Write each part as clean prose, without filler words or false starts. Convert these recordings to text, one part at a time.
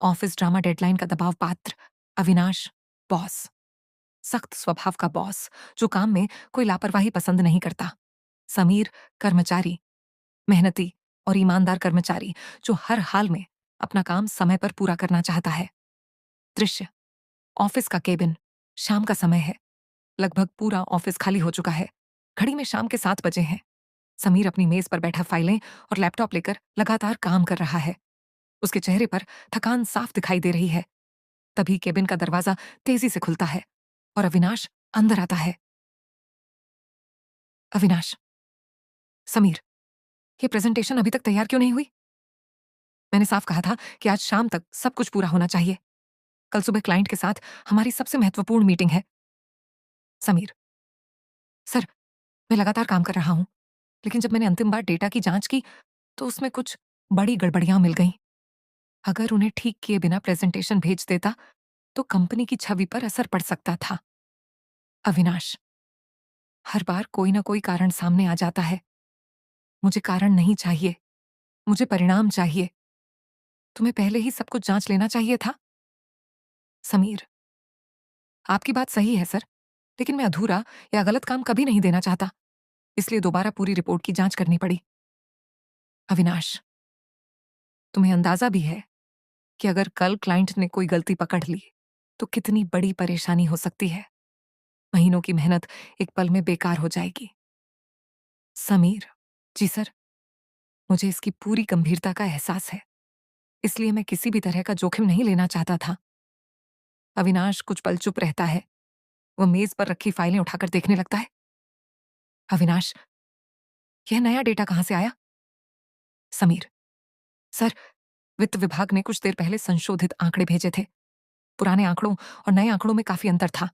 Office drama deadline का दबाव पात्र अविनाश, बॉस, सख्त स्वभाव का बॉस जो काम में कोई लापरवाही पसंद नहीं करता। समीर, कर्मचारी, मेहनती और ईमानदार कर्मचारी जो हर हाल में अपना काम समय पर पूरा करना चाहता है। दृश्य, ऑफिस का केबिन। शाम का समय है। लगभग पूरा ऑफिस खाली हो चुका है। घड़ी में शाम के 7 बजे हैं। समीर अपनी मेज पर बैठा फाइलें और लैपटॉप लेकर लगातार काम कर रहा है। उसके चेहरे पर थकान साफ दिखाई दे रही है। तभी केबिन का दरवाजा तेजी से खुलता है और अविनाश अंदर आता है। अविनाश, समीर, ये प्रेजेंटेशन अभी तक तैयार क्यों नहीं हुई? मैंने साफ कहा था कि आज शाम तक सब कुछ पूरा होना चाहिए। कल सुबह क्लाइंट के साथ हमारी सबसे महत्वपूर्ण मीटिंग है। समीर, सर, मैं लगातार काम कर रहा हूं, लेकिन जब मैंने अंतिम बार डेटा की जांच की तो उसमें कुछ बड़ी गड़बड़ियां मिल गईं। अगर उन्हें ठीक किए बिना प्रेजेंटेशन भेज देता तो कंपनी की छवि पर असर पड़ सकता था। अविनाश, हर बार कोई ना कोई कारण सामने आ जाता है। मुझे कारण नहीं चाहिए, मुझे परिणाम चाहिए। तुम्हें पहले ही सब कुछ जांच लेना चाहिए था। समीर, आपकी बात सही है सर, लेकिन मैं अधूरा या गलत काम कभी नहीं देना चाहता, इसलिए दोबारा पूरी रिपोर्ट की जांच करनी पड़ी। अविनाश, तुम्हें अंदाजा भी है कि अगर कल क्लाइंट ने कोई गलती पकड़ ली तो कितनी बड़ी परेशानी हो सकती है। महीनों की मेहनत एक पल में बेकार हो जाएगी। समीर, जी सर, मुझे इसकी पूरी गंभीरता का एहसास है, इसलिए मैं किसी भी तरह का जोखिम नहीं लेना चाहता था। अविनाश कुछ पल चुप रहता है। वह मेज पर रखी फाइलें उठाकर देखने लगता है। अविनाश, यह नया डेटा कहां से आया? समीर, सर, वित्त विभाग ने कुछ देर पहले संशोधित आंकड़े भेजे थे। पुराने आंकड़ों और नए आंकड़ों में काफी अंतर था।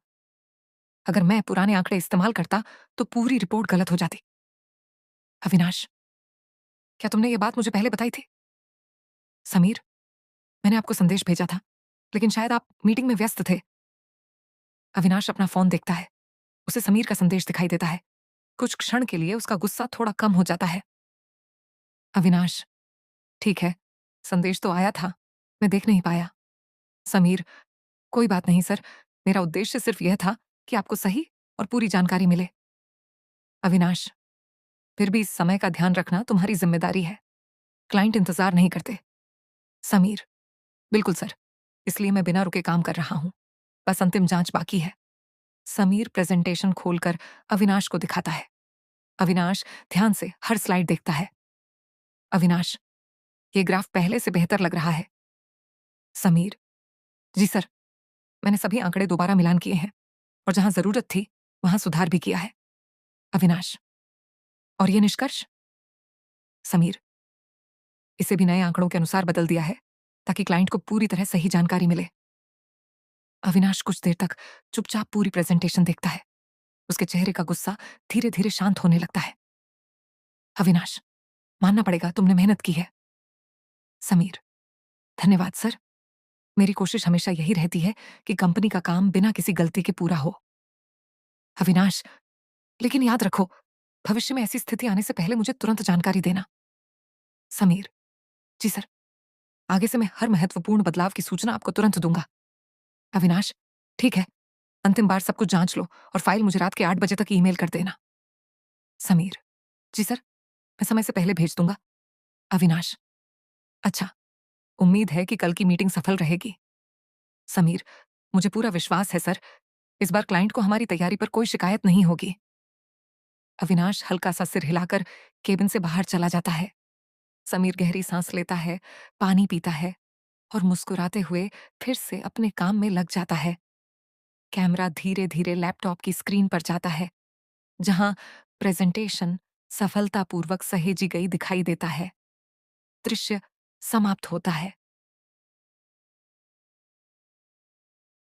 अगर मैं पुराने आंकड़े इस्तेमाल करता तो पूरी रिपोर्ट गलत हो जाती। अविनाश, क्या तुमने ये बात मुझे पहले बताई थी? समीर, मैंने आपको संदेश भेजा था, लेकिन शायद आप मीटिंग में व्यस्त थे। अविनाश अपना फोन देखता है। उसे समीर का संदेश दिखाई देता है। कुछ क्षण के लिए उसका गुस्सा थोड़ा कम हो जाता है। अविनाश, ठीक है, संदेश तो आया था, मैं देख नहीं पाया। समीर, कोई बात नहीं सर, मेरा उद्देश्य सिर्फ यह था कि आपको सही और पूरी जानकारी मिले। अविनाश, फिर भी इस समय का ध्यान रखना तुम्हारी जिम्मेदारी है। क्लाइंट इंतजार नहीं करते। समीर, बिल्कुल सर, इसलिए मैं बिना रुके काम कर रहा हूं। बस अंतिम जांच बाकी है। समीर प्रेजेंटेशन खोलकर अविनाश को दिखाता है। अविनाश ध्यान से हर स्लाइड देखता है। अविनाश, ये ग्राफ पहले से बेहतर लग रहा है। समीर, जी सर, मैंने सभी आंकड़े दोबारा मिलान किए हैं और जहां जरूरत थी वहां सुधार भी किया है। अविनाश, और ये निष्कर्ष? समीर, इसे भी नए आंकड़ों के अनुसार बदल दिया है ताकि क्लाइंट को पूरी तरह सही जानकारी मिले। अविनाश कुछ देर तक चुपचाप पूरी प्रेजेंटेशन देखता है। उसके चेहरे का गुस्सा धीरे धीरे शांत होने लगता है। अविनाश, मानना पड़ेगा तुमने मेहनत की है। समीर, धन्यवाद सर, मेरी कोशिश हमेशा यही रहती है कि कंपनी का काम बिना किसी गलती के पूरा हो। अविनाश, लेकिन याद रखो, भविष्य में ऐसी स्थिति आने से पहले मुझे तुरंत जानकारी देना। समीर, जी सर, आगे से मैं हर महत्वपूर्ण बदलाव की सूचना आपको तुरंत दूंगा। अविनाश, ठीक है, अंतिम बार सब कुछ जांच लो और फाइल मुझे रात के 8 बजे तक ईमेल कर देना। समीर, जी सर, मैं समय से पहले भेज दूंगा। अविनाश, अच्छा, उम्मीद है कि कल की मीटिंग सफल रहेगी। समीर, मुझे पूरा विश्वास है सर, इस बार क्लाइंट को हमारी तैयारी पर कोई शिकायत नहीं होगी। अविनाश हल्का सा सिर हिलाकर केबिन से बाहर चला जाता है। समीर गहरी सांस लेता है, पानी पीता है और मुस्कुराते हुए फिर से अपने काम में लग जाता है। कैमरा धीरे धीरे लैपटॉप की स्क्रीन पर जाता है, जहां प्रेजेंटेशन सफलतापूर्वक सहेजी गई दिखाई देता है। दृश्य समाप्त होता है।